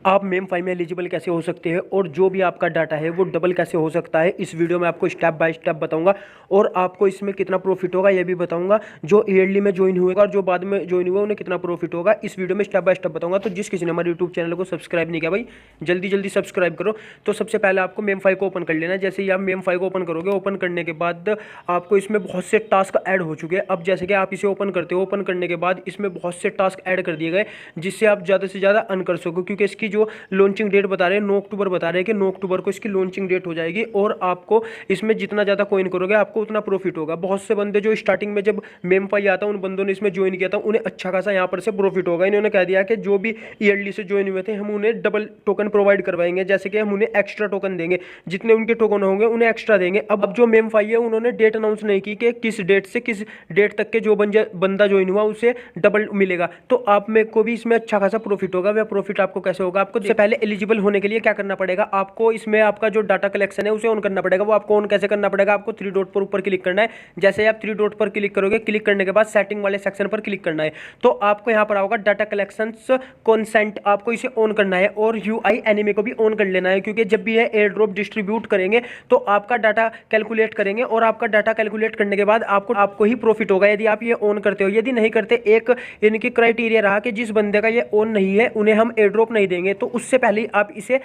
आप ma'am five में eligible कैसे हो सकते हैं और जो भी आपका डाटा है वो डबल कैसे हो सकता है, इस वीडियो में आपको स्टेप बाय स्टेप बताऊंगा। और आपको इसमें कितना प्रॉफिट होगा ये भी बताऊंगा। जो ईयरली में ज्वाइन हुएगा और जो बाद में ज्वाइन हुआ उन्हें कितना प्रॉफिट होगा, इस वीडियो में स्टेप बाय स्टेप बताऊंगा। तो जिस किसी ने हमारे यूट्यूब चैनल को सब्सक्राइब नहीं किया भाई, जल्दी जल्दी सब्सक्राइब करो। तो सबसे पहले आपको मेम फाइव को ओपन कर लेना है। जैसे ही आप मेम फाइव को ओपन करोगे, ओपन करने के बाद आपको इसमें बहुत से टास्क ऐड हो चुके हैं। अब जैसे कि आप इसे ओपन करते हो, ओपन करने के बाद इसमें बहुत से टास्क ऐड कर दिए गए जिससे आप ज़्यादा से ज़्यादा अर्न कर सको। क्योंकि इसकी जो लॉन्चिंग डेट बता रहे हैं 9 अक्टूबर बता रहे हैं कि 9 अक्टूबर को इसकी लॉन्चिंग डेट हो जाएगी। और आपको इसमें जितना ज़्यादा कॉइन करोगे आपको उतना प्रॉफिट होगा। बहुत से बंदे जो स्टार्टिंग में जब मेम फाइव आता उन बंदों ने इसमें ज्वाइन किया था, उन्हें अच्छा खासा यहाँ पर से प्रॉफिट होगा। इन्होंने कह दिया कि जो भी ईयरली से ज्वाइन हुए थे हम उन्हें डबल टोकन प्रोवाइड करवाएंगे। जैसे कि हम उन्हें एक्स्ट्रा टोकन देंगे, जितने उनके टोकन होंगे उन्हें एक्स्ट्रा देंगे। अब जो मेम फाइव है उन्होंने डेट अनाउंस नहीं की कि किस डेट से किस डेट तक के जो बंदा ज्वाइन हुआ उसे डबल मिलेगा। तो आप में को भी इसमें अच्छा खासा प्रॉफिट होगा। वह प्रॉफिट आपको कैसे होगा? आपको सबसे पहले एलिजिबल होने के लिए क्या करना पड़ेगा, आपको इसमें आपका जो डाटा कलेक्शन है उसे ऑन करना पड़ेगा। वो आपको ऑन कैसे करना पड़ेगा? आपको थ्री डॉट पर ऊपर क्लिक करना है। जैसे आप थ्री डॉट पर क्लिक करोगे, क्लिक करने के बाद सेटिंग वाले सेक्शन पर क्लिक करना है। तो आपको यहाँ पर आओगा डाटा कलेक्शंस कंसेंट, आपको इसे ऑन करना है। और यूआई एनिमे को भी ऑन कर लेना है, क्योंकि जब भी ये एयर ड्रॉप डिस्ट्रीब्यूट करेंगे तो आपका डाटा कैलकुलेट करेंगे और आपका डाटा कैलकुलेट करने के बाद आपको ही प्रॉफिट होगा यदि आप ये ऑन करते हो। यदि नहीं करते, एक इनकी क्राइटेरिया रहा कि जिस बंदे का ये ऑन नहीं है उन्हें हम एयर ड्रॉप नहीं देंगे। तो उससे पहले ही आप इसे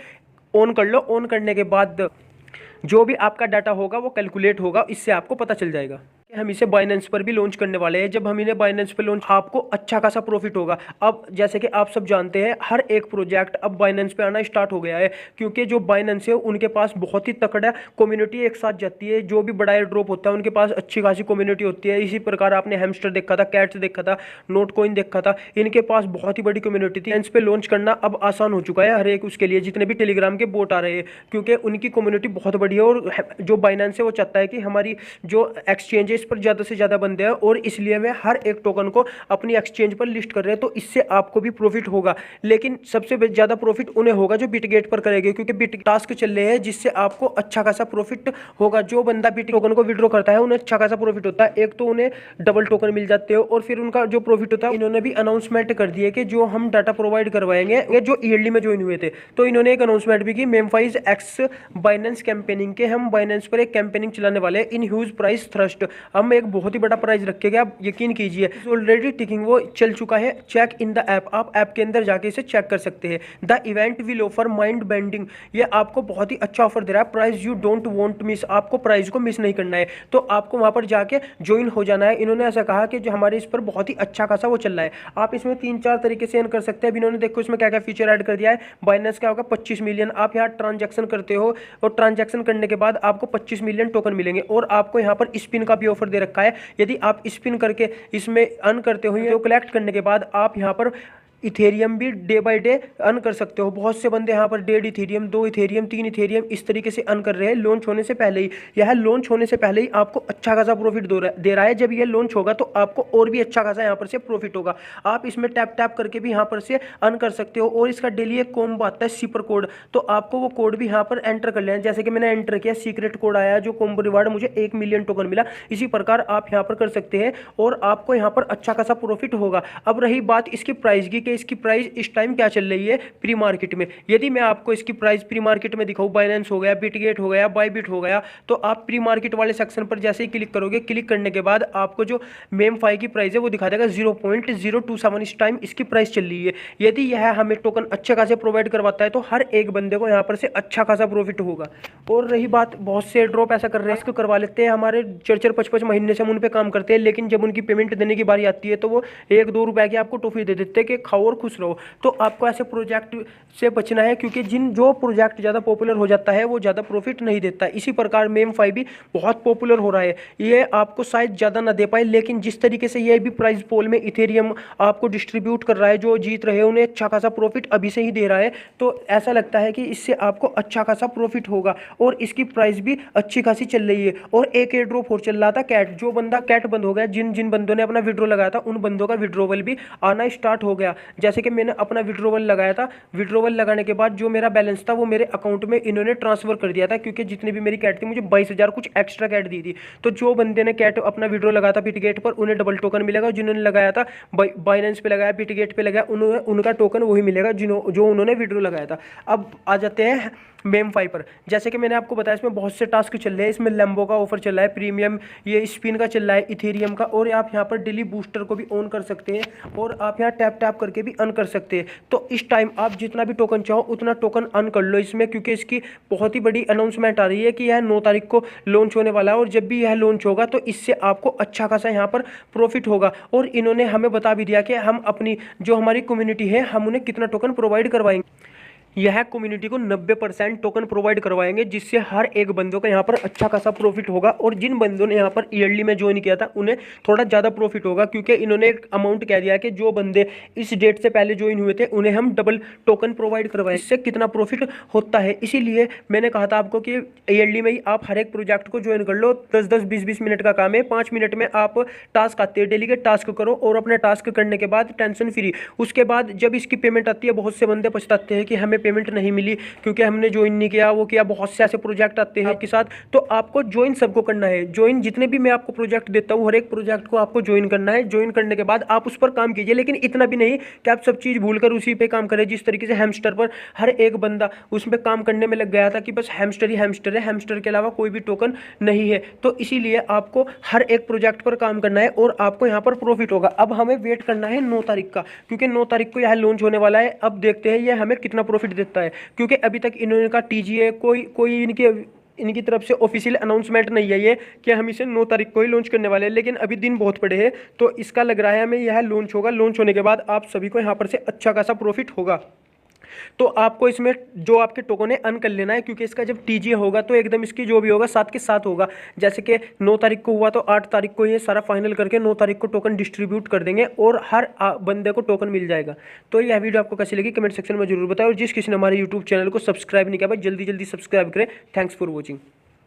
ऑन कर लो। ऑन करने के बाद जो भी आपका डाटा होगा वो कैलकुलेट होगा, इससे आपको पता चल जाएगा। हम इसे बाइनेंस पर भी लॉन्च करने वाले हैं। जब हम इन्हें बाइनेंस पर लॉन्च, आपको अच्छा खासा प्रॉफिट होगा। अब जैसे कि आप सब जानते हैं हर एक प्रोजेक्ट अब बाइनेंस पे आना स्टार्ट हो गया है, क्योंकि जो बाइनेंस है उनके पास बहुत ही तकड़ा कम्युनिटी एक साथ जाती है। जो भी बड़ा एयर ड्रॉप होता है उनके पास अच्छी खासी कम्युनिटी होती है। इसी प्रकार आपने हैमस्टर देखा था, कैट्स देखा था, नोट कॉइन देखा था, इनके पास बहुत ही बड़ी कम्युनिटी थी। इस पे लॉन्च करना अब आसान हो चुका है हर एक उसके लिए, जितने भी टेलीग्राम के बोट आ रहे हैं, क्योंकि उनकी कम्युनिटी बहुत बड़ी है। और जो बाइनेंस है वो चाहता है कि हमारी जो एक्सचेंज है इस पर ज़्यादा से ज़्यादा बंदे हैं, और इसलिए वे हर एक टोकन को अपनी एक्सचेंज पर लिस्ट कर रहे हैं। तो इससे आपको भी प्रॉफिट होगा, लेकिन सबसे ज़्यादा प्रॉफिट उन्हें होगा जो बिटगेट पर करेंगे, क्योंकि बिट टास्क चल रहे हैं जिससे आपको अच्छा खासा प्रॉफिट होगा। जो बंदा बिट टोकन को विड्रॉ करता है उन्हें अच्छा खासा प्रॉफिट होता है। एक तो उन्हें डबल टोकन मिल जाते हो और फिर उनका जो प्रॉफिट होता है, इन्होंने भी अनाउंसमेंट कर दिए कि जो हम डाटा प्रोवाइड करवाएंगे जो ईयरली में ज्वाइन हुए थे, तो इन्होंने एक अनाउंसमेंट भी की ma'am five x Binance campaigning के, हम बाइनेंस पर एक कैंपेनिंग चलाने वाले हैं इन ह्यूज प्राइस थ्रस्ट। हम एक बहुत ही बड़ा प्राइस रखेगा, आप यकीन कीजिए। ऑलरेडी टिकिंग वो चल चुका है। चेक इन द ऐप, आप ऐप के अंदर जाके इसे चेक कर सकते हैं। The event will offer mind bending, ये आपको बहुत ही अच्छा ऑफर दे रहा है। Price you don't want miss, आपको प्राइस को मिस नहीं करना है, तो आपको वहां पर जाके ज्वाइन हो जाना है। इन्होंने ऐसा कहा कि जो हमारे इस पर बहुत ही अच्छा खासा वो चल रहा है। आप इसमें 3-4 तरीके से अर्न कर सकते हैं। अब इन्होंने देखो इसमें क्या क्या फीचर ऐड कर दिया है। बाइनेंस क्या होगा 25 मिलियन, आप यहाँ ट्रांजेक्शन करते हो और ट्रांजेक्शन करने के बाद आपको 25 मिलियन टोकन मिलेंगे। और आपको यहाँ पर स्पिन का भी ऑफर दे रखा है। यदि आप स्पिन करके इसमें अर्न करते हो, तो कलेक्ट करने के बाद आप यहाँ पर इथेरियम भी डे बाय डे अर्न कर सकते हो। बहुत से बंदे यहाँ पर 1.5 इथेरियम, 2 इथेरियम, 3 इथेरियम इस तरीके से अर्न कर रहे हैं लॉन्च होने से पहले ही। यह लॉन्च होने से पहले ही आपको अच्छा खासा प्रॉफिट दे रहा है। जब यह लॉन्च होगा तो आपको और भी अच्छा खासा यहाँ पर से प्रॉफिट होगा। आप इसमें टैप टैप करके भी यहाँ पर से अर्न कर सकते हो। और इसका डेली एक कॉम्बो आता है सुपर कोड, तो आपको वो कोड भी यहाँ पर एंटर कर लेना। जैसे कि मैंने एंटर किया, सीक्रेट कोड आया जो कॉम्बो रिवार्ड मुझे 1 मिलियन टोकन मिला। इसी प्रकार आप यहाँ पर कर सकते हैं और आपको यहाँ पर अच्छा खासा प्रॉफिट होगा। अब रही बात इसकी प्राइस की, कि इसकी प्राइस इस टाइम क्या चल रही है प्री मार्केट में। यदि मैं आपको इसकी प्राइस प्री मार्केट में दिखाऊं, बाइनेंस हो गया, बिटगेट हो गया, बायबिट हो गया, तो आप प्री मार्केट वाले सेक्शन पर जैसे ही क्लिक करोगे, क्लिक करने के बाद आपको जो मेम फाइव की प्राइस है वो दिखा देगा 0.027 इस टाइम इसकी प्राइस चल रही है। यदि यह हमें टोकन अच्छे खासे प्रोवाइड करवाता है तो हर एक बंदे को यहाँ पर से अच्छा खासा प्रॉफिट होगा। और रही बात, बहुत से ड्रॉप ऐसा कर रहे हैं, इसको करवा लेते हैं, हमारे 4-5 महीने से हम उन पर काम करते हैं, लेकिन जब उनकी पेमेंट देने की बारी आती है तो वो 1-2 रुपए की आपको टॉफी दे देते हैं कि खाओ और खुश रहो। तो आपको ऐसे प्रोजेक्ट से बचना है, क्योंकि जो प्रोजेक्ट ज़्यादा पॉपुलर हो जाता है वो ज़्यादा प्रॉफिट नहीं देता। इसी प्रकार मेम फाइव भी बहुत पॉपुलर हो रहा है। ये आपको शायद ज़्यादा ना दे पाए, लेकिन जिस तरीके से ये भी प्राइस पोल में इथेरियम आपको डिस्ट्रीब्यूट कर रहा है, जो जीत रहे हैं उन्हें अच्छा खासा प्रॉफिट अभी से ही दे रहा है। तो ऐसा लगता है कि इससे आपको अच्छा खासा प्रॉफिट होगा। और इसकी प्राइस भी अच्छी खासी चल रही है। और एक एयर ड्रॉप और चल रहा था कैट, जो बंदा कैट बंद हो गया, जिन जिन बंदों ने अपना विड्रॉ लगाया था उन बंदों का विड्रॉवल भी आना स्टार्ट हो गया। जैसे कि मैंने अपना विड्रॉवल लगाया था, विड्रॉवल लगाने के बाद जो मेरा बैलेंस था वो मेरे अकाउंट में इन्होंने ट्रांसफर कर दिया था, क्योंकि जितनी भी मेरी कैट थी मुझे 22,000 कुछ एक्स्ट्रा कैट दी थी। तो जो बंदे ने कैट अपना विड्रॉ लगाया था बिटगेट पर उन्हें डबल टोकन मिलेगा, जिन्होंने लगाया था बाइनेंस पे लगाया, बिटगेट पे लगाया, उन्होंने उनका टोकन वही मिलेगा जो उन्होंने विड्रॉ लगाया था। अब आ जाते हैं मेम5 पर। जैसे कि मैंने आपको बताया इसमें बहुत से टास्क चल रहे हैं, इसमें लैम्बो का ऑफर चल रहा है, प्रीमियम ये स्पिन का चल रहा है, इथेरियम का, और आप यहाँ पर डेली बूस्टर को भी ऑन कर सकते हैं और आप यहाँ टैप टैप करके भी अन कर सकते हैं। तो इस टाइम आप जितना भी टोकन चाहो उतना टोकन अन कर लो इसमें, क्योंकि इसकी बहुत ही बड़ी अनाउंसमेंट आ रही है कि यह 9 तारीख को लॉन्च होने वाला है, और जब भी यह लॉन्च होगा तो इससे आपको अच्छा खासा यहाँ पर प्रॉफिट होगा। और इन्होंने हमें बता भी दिया कि हम अपनी जो हमारी कम्युनिटी है हम उन्हें कितना टोकन प्रोवाइड करवाएंगे। यह कम्युनिटी को 90% टोकन प्रोवाइड करवाएंगे, जिससे हर एक बंदों का यहाँ पर अच्छा खासा प्रॉफिट होगा। और जिन बंदों ने यहाँ पर ईयरली में ज्वाइन किया था उन्हें थोड़ा ज़्यादा प्रॉफिट होगा, क्योंकि इन्होंने एक अमाउंट कह दिया कि जो बंदे इस डेट से पहले ज्वाइन हुए थे उन्हें हम डबल टोकन प्रोवाइड करवाएं। इससे कितना प्रॉफिट होता है, इसीलिए मैंने कहा था आपको कि ईयरली में ही आप हर एक प्रोजेक्ट को ज्वाइन कर लो। 10-10, 20-20 मिनट का काम है, 5 मिनट में आप टास्क आते हैं, डेली के टास्क करो और अपने टास्क करने के बाद टेंशन फ्री। उसके बाद जब इसकी पेमेंट आती है बहुत से बंदे पछताते हैं कि हमें पेमेंट नहीं मिली क्योंकि हमने ज्वाइन नहीं किया, वो किया। बहुत से ऐसे प्रोजेक्ट आते हैं आपके साथ, तो आपको ज्वाइन सबको करना है। ज्वाइन जितने भी मैं आपको प्रोजेक्ट देता हूँ हर एक प्रोजेक्ट को आपको ज्वाइन करना है। ज्वाइन करने के बाद आप उस पर काम कीजिए, लेकिन इतना भी नहीं कि आप सब चीज़ भूलकर उसी पे काम करें। जिस तरीके से हैमस्टर पर हर एक बंदा उस पर काम करने में लग गया था कि बस हैमस्टर ही हैमस्टर है, हैमस्टर के अलावा कोई भी टोकन नहीं है। तो इसीलिए आपको हर एक प्रोजेक्ट पर काम करना है और आपको यहाँ पर प्रॉफिट होगा। अब हमें वेट करना है 9 तारीख का, क्योंकि 9 तारीख को यह लॉन्च होने वाला है। अब देखते हैं यह हमें कितना प्रॉफिट देता है, क्योंकि अभी तक इन्होंने का टीजीए कोई इनकी तरफ से ऑफिशियल अनाउंसमेंट नहीं है ये कि हम इसे 9 तारीख को ही लॉन्च करने वाले हैं। लेकिन अभी दिन बहुत पड़े हैं, तो इसका लग रहा है हमें यह लॉन्च होगा। लॉन्च होने के बाद आप सभी को यहाँ पर से अच्छा खासा प्रॉफिट होगा। तो आपको इसमें जो आपके टोकन है अन कर लेना है, क्योंकि इसका जब टीजीए होगा तो एकदम इसकी जो भी होगा साथ के साथ होगा। जैसे कि 9 तारीख को हुआ तो 8 तारीख को ये सारा फाइनल करके 9 तारीख को टोकन डिस्ट्रीब्यूट कर देंगे और हर बंदे को टोकन मिल जाएगा। तो यह वीडियो आपको कैसी लगी कमेंट सेक्शन में जरूर बताएं, और जिस किसी ने हमारे यूट्यूब चैनल को सब्सक्राइब नहीं किया भाई जल्दी जल्दी सब्सक्राइब करें। Thanks for watching.